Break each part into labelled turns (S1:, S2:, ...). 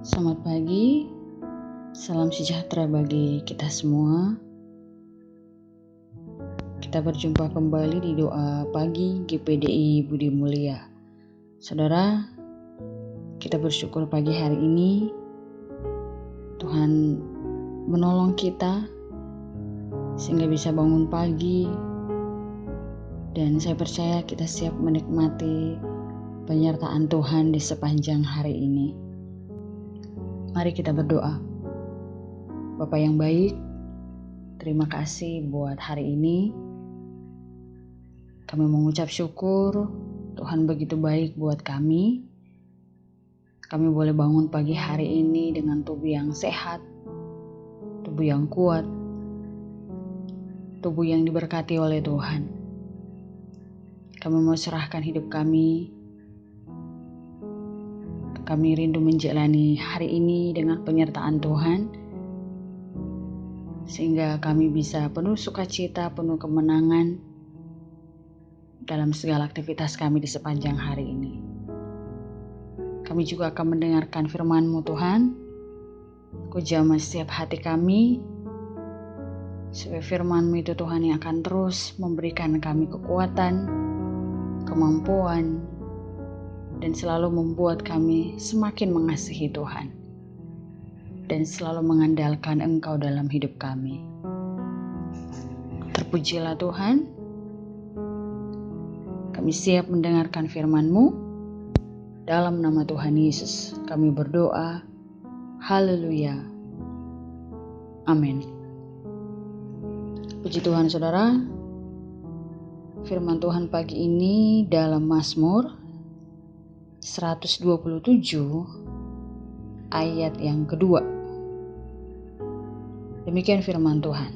S1: Selamat pagi, salam sejahtera bagi kita semua. Kita berjumpa kembali di doa pagi GPDI Budi Mulia. Saudara, kita bersyukur pagi hari ini Tuhan menolong kita sehingga bisa bangun pagi, dan saya percaya kita siap menikmati penyertaan Tuhan di sepanjang hari ini. Mari kita berdoa. Bapa yang baik, terima kasih buat hari ini. Kami mengucap syukur, Tuhan begitu baik buat kami. Kami boleh bangun pagi hari ini dengan tubuh yang sehat, tubuh yang kuat, tubuh yang diberkati oleh Tuhan. Kami mau serahkan hidup kami. Kami rindu menjalani hari ini dengan penyertaan Tuhan, sehingga kami bisa penuh sukacita, penuh kemenangan dalam segala aktivitas kami di sepanjang hari ini. Kami juga akan mendengarkan firman-Mu Tuhan. Kau jamah setiap hati kami, supaya firman-Mu itu Tuhan yang akan terus memberikan kami kekuatan, kemampuan, dan selalu membuat kami semakin mengasihi Tuhan dan selalu mengandalkan Engkau dalam hidup kami. Terpujilah Tuhan. Kami siap mendengarkan firman-Mu. Dalam nama Tuhan Yesus kami berdoa. Haleluya. Amin. Puji Tuhan saudara. Firman Tuhan pagi ini dalam Mazmur 127 ayat yang kedua. Demikian firman Tuhan.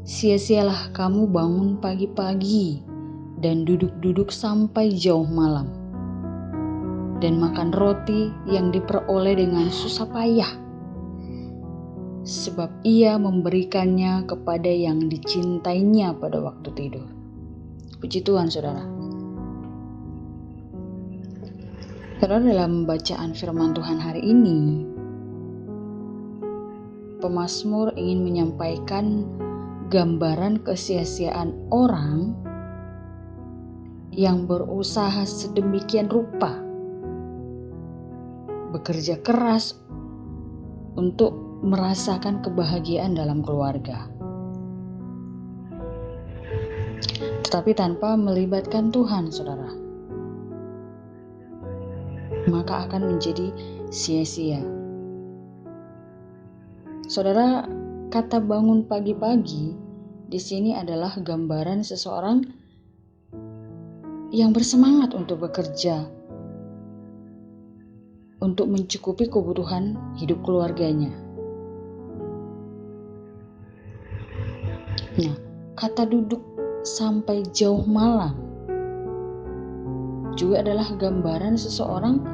S1: Sia-sialah kamu bangun pagi-pagi dan duduk-duduk sampai jauh malam, dan makan roti yang diperoleh dengan susah payah, sebab ia memberikannya kepada yang dicintainya pada waktu tidur. Puji Tuhan saudara. Saudara, dalam bacaan firman Tuhan hari ini, pemazmur ingin menyampaikan gambaran kesia-siaan orang yang berusaha sedemikian rupa, bekerja keras untuk merasakan kebahagiaan dalam keluarga, tetapi tanpa melibatkan Tuhan, saudara, maka akan menjadi sia-sia. Saudara, kata bangun pagi-pagi di sini adalah gambaran seseorang yang bersemangat untuk bekerja, untuk mencukupi kebutuhan hidup keluarganya. Nah, kata duduk sampai jauh malam juga adalah gambaran seseorang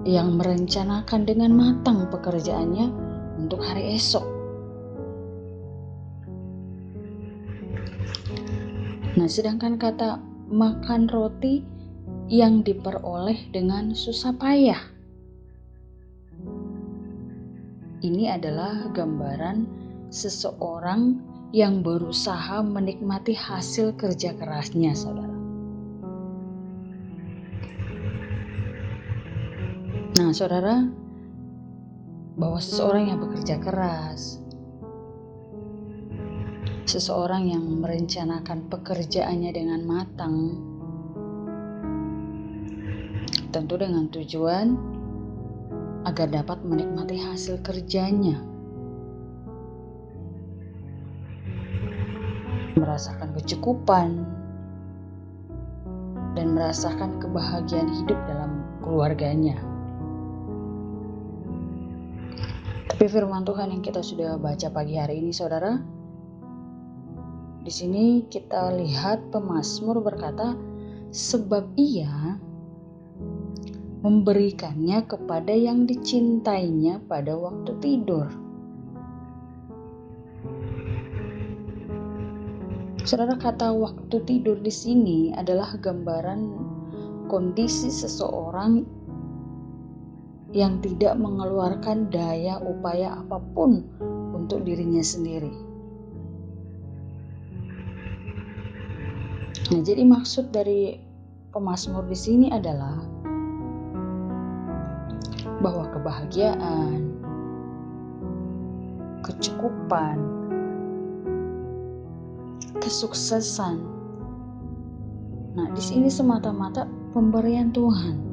S1: yang merencanakan dengan matang pekerjaannya untuk hari esok. Nah, sedangkan kata makan roti yang diperoleh dengan susah payah, ini adalah gambaran seseorang yang berusaha menikmati hasil kerja kerasnya, saudara. Nah, saudara, bahwa seseorang yang bekerja keras, seseorang yang merencanakan pekerjaannya dengan matang, tentu dengan tujuan agar dapat menikmati hasil kerjanya, merasakan kecukupan, dan merasakan kebahagiaan hidup dalam keluarganya. Tapi firman Tuhan yang kita sudah baca pagi hari ini, saudara, di sini kita lihat pemazmur berkata, sebab ia memberikannya kepada yang dicintainya pada waktu tidur. Saudara, kata waktu tidur di sini adalah gambaran kondisi seseorang yang tidak mengeluarkan daya upaya apapun untuk dirinya sendiri. Nah, jadi maksud dari pemazmur di sini adalah bahwa kebahagiaan, kecukupan, kesuksesan, nah di sini semata-mata pemberian Tuhan.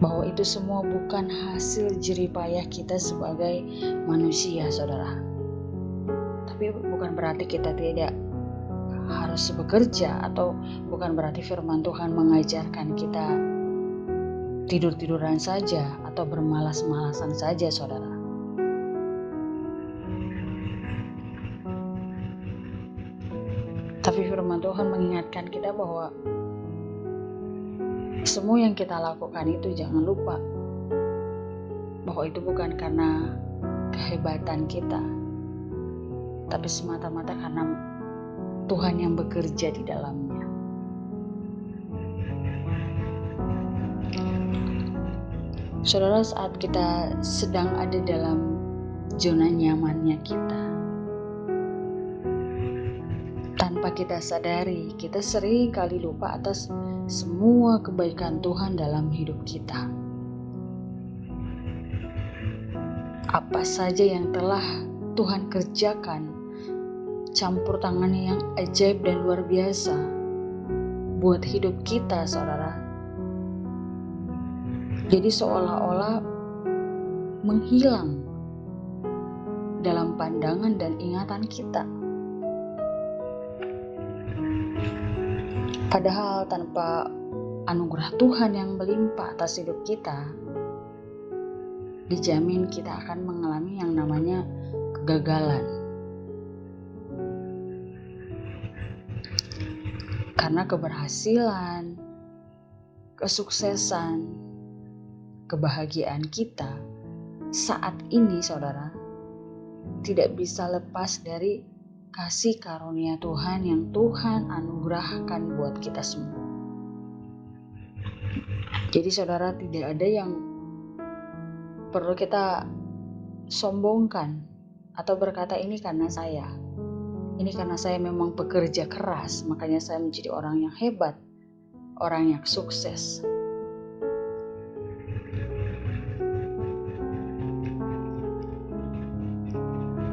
S1: Bahwa itu semua bukan hasil jerih payah kita sebagai manusia, saudara. Tapi bukan berarti kita tidak harus bekerja, atau bukan berarti firman Tuhan mengajarkan kita tidur-tiduran saja atau bermalas-malasan saja, saudara. Tapi firman Tuhan mengingatkan kita bahwa semua yang kita lakukan itu jangan lupa bahwa itu bukan karena kehebatan kita, tapi semata-mata karena Tuhan yang bekerja di dalamnya. Saudara, saat kita sedang ada dalam zona nyamannya kita, tanpa kita sadari, kita sering kali lupa atas semua kebaikan Tuhan dalam hidup kita. Apa saja yang telah Tuhan kerjakan, campur tangannya yang ajaib dan luar biasa buat hidup kita, saudara. Jadi seolah-olah menghilang dalam pandangan dan ingatan kita. Padahal tanpa anugerah Tuhan yang melimpah atas hidup kita, dijamin kita akan mengalami yang namanya kegagalan. Karena keberhasilan, kesuksesan, kebahagiaan kita saat ini, saudara, tidak bisa lepas dari kasih karunia Tuhan yang Tuhan anugerahkan buat kita semua. Jadi saudara, tidak ada yang perlu kita sombongkan atau berkata ini karena saya. Ini karena saya memang bekerja keras, makanya saya menjadi orang yang hebat, orang yang sukses.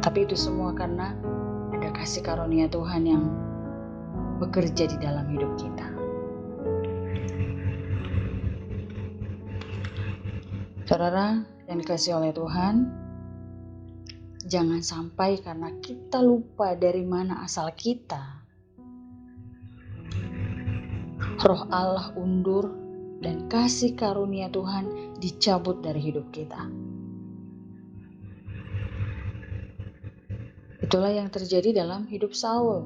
S1: Tapi itu semua karena ada kasih karunia Tuhan yang bekerja di dalam hidup kita. Saudara yang dikasihi oleh Tuhan, jangan sampai karena kita lupa dari mana asal kita, Roh Allah undur dan kasih karunia Tuhan dicabut dari hidup kita. Itulah yang terjadi dalam hidup Saul.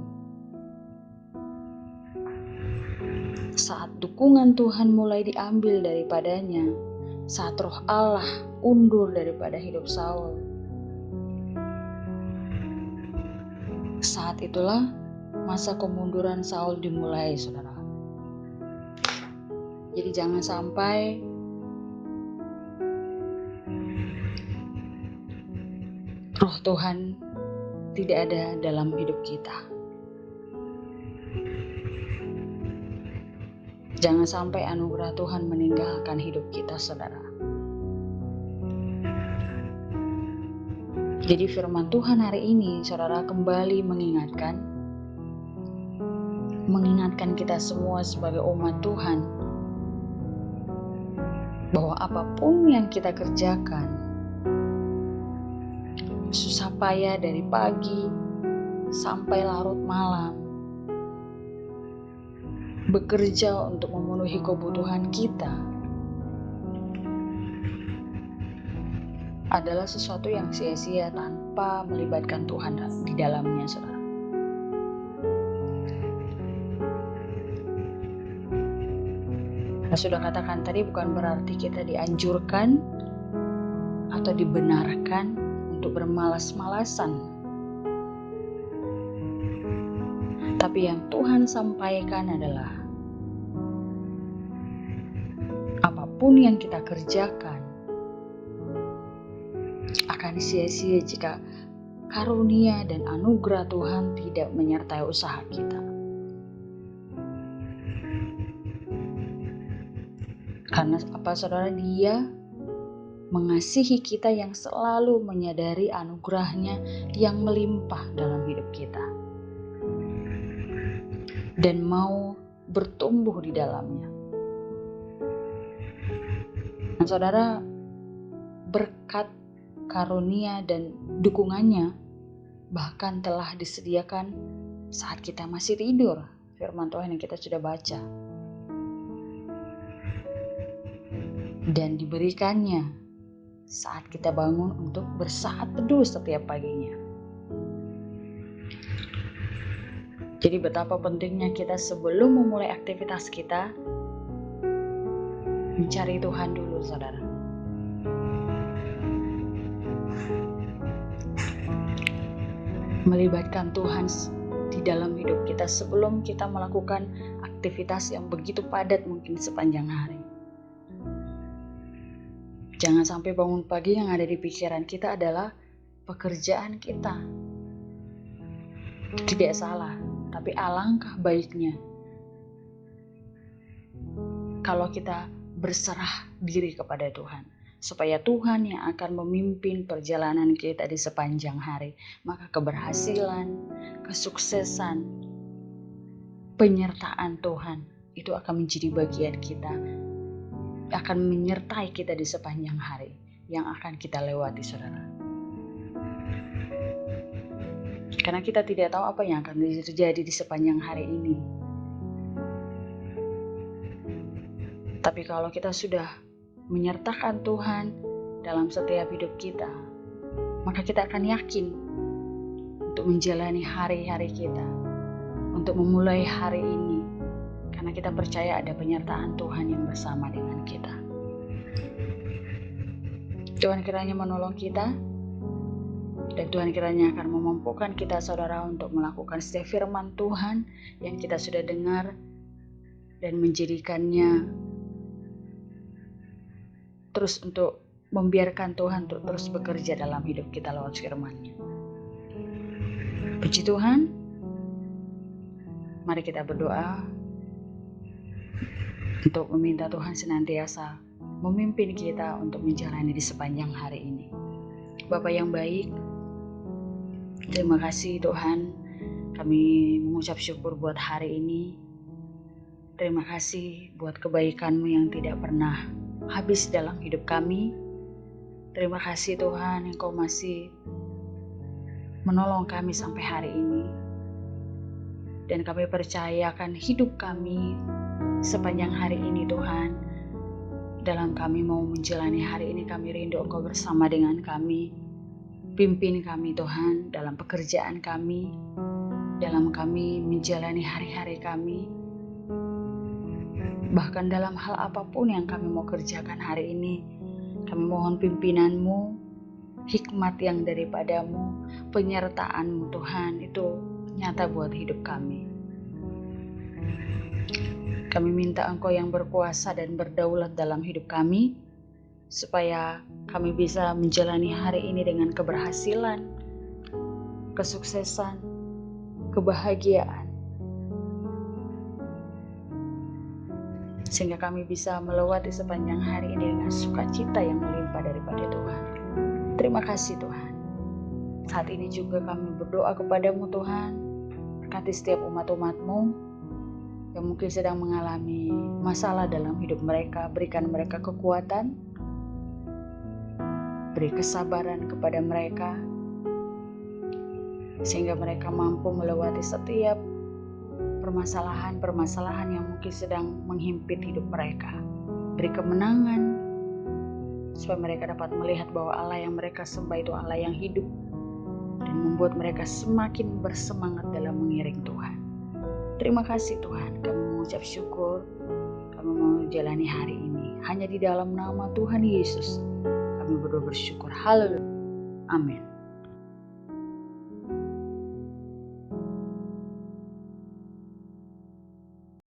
S1: Saat dukungan Tuhan mulai diambil daripadanya, saat Roh Allah undur daripada hidup Saul, saat itulah masa kemunduran Saul dimulai, saudara. Jadi jangan sampai Roh Tuhan tidak ada dalam hidup kita. Jangan sampai anugerah Tuhan meninggalkan hidup kita, saudara. Jadi firman Tuhan hari ini, saudara, kembali mengingatkan kita semua sebagai umat Tuhan, bahwa apapun yang kita kerjakan, susah payah dari pagi sampai larut malam, bekerja untuk memenuhi kebutuhan kita, adalah sesuatu yang sia-sia tanpa melibatkan Tuhan di dalamnya, saudara. Saya sudah katakan tadi, bukan berarti kita dianjurkan atau dibenarkan untuk bermalas-malasan. Tapi yang Tuhan sampaikan adalah apapun yang kita kerjakan akan sia-sia jika karunia dan anugerah Tuhan tidak menyertai usaha kita. Karena apa saudara? Dia mengasihi kita yang selalu menyadari anugerahnya yang melimpah dalam hidup kita. Dan mau bertumbuh di dalamnya. Nah, saudara, berkat karunia dan dukungannya bahkan telah disediakan saat kita masih tidur. Firman Tuhan yang kita sudah baca. Dan diberikannya saat kita bangun untuk bersaat teduh setiap paginya. Jadi betapa pentingnya kita sebelum memulai aktivitas kita mencari Tuhan dulu, saudara. Melibatkan Tuhan di dalam hidup kita sebelum kita melakukan aktivitas yang begitu padat mungkin sepanjang hari. Jangan sampai bangun pagi yang ada di pikiran kita adalah pekerjaan kita. Tidak salah, tapi alangkah baiknya kalau kita berserah diri kepada Tuhan, supaya Tuhan yang akan memimpin perjalanan kita di sepanjang hari. Maka keberhasilan, kesuksesan, penyertaan Tuhan itu akan menjadi bagian kita, akan menyertai kita di sepanjang hari yang akan kita lewati, saudara. Karena kita tidak tahu apa yang akan terjadi di sepanjang hari ini. Tapi kalau kita sudah menyertakan Tuhan dalam setiap hidup kita, maka kita akan yakin untuk menjalani hari-hari kita, untuk memulai hari ini. Karena kita percaya ada penyertaan Tuhan yang bersama dengan kita. Tuhan kiranya menolong kita, dan Tuhan kiranya akan memampukan kita, saudara, untuk melakukan setiap firman Tuhan yang kita sudah dengar dan menjadikannya terus untuk membiarkan Tuhan untuk terus bekerja dalam hidup kita lewat firman-Nya. Puji Tuhan. Mari kita berdoa untuk meminta Tuhan senantiasa memimpin kita untuk menjalani di sepanjang hari ini. Bapa yang baik, terima kasih Tuhan, kami mengucap syukur buat hari ini. Terima kasih buat kebaikan-Mu yang tidak pernah habis dalam hidup kami. Terima kasih Tuhan, Engkau masih menolong kami sampai hari ini. Dan kami percaya akan hidup kami sepanjang hari ini, Tuhan. Dalam kami mau menjalani hari ini, kami rindu Engkau bersama dengan kami. Pimpin kami Tuhan dalam pekerjaan kami, dalam kami menjalani hari-hari kami. Bahkan dalam hal apapun yang kami mau kerjakan hari ini, kami mohon pimpinan-Mu, hikmat yang daripadamu, penyertaan-Mu Tuhan, itu nyata buat hidup kami. Kami minta Engkau yang berkuasa dan berdaulat dalam hidup kami, supaya kami bisa menjalani hari ini dengan keberhasilan, kesuksesan, kebahagiaan. Sehingga kami bisa melewati sepanjang hari ini dengan sukacita yang melimpah daripada Tuhan. Terima kasih Tuhan. Saat ini juga kami berdoa kepadamu Tuhan, berkati setiap umat-umat-Mu yang mungkin sedang mengalami masalah dalam hidup mereka. Berikan mereka kekuatan, beri kesabaran kepada mereka, sehingga mereka mampu melewati setiap permasalahan-permasalahan yang mungkin sedang menghimpit hidup mereka. Beri kemenangan, supaya mereka dapat melihat bahwa Allah yang mereka sembah itu Allah yang hidup, dan membuat mereka semakin bersemangat dalam mengiring Tuhan. Terima kasih Tuhan, kami mengucap syukur, kami mau jalani hari ini. Hanya di dalam nama Tuhan Yesus, kami berdoa bersyukur. Haleluya. Amin.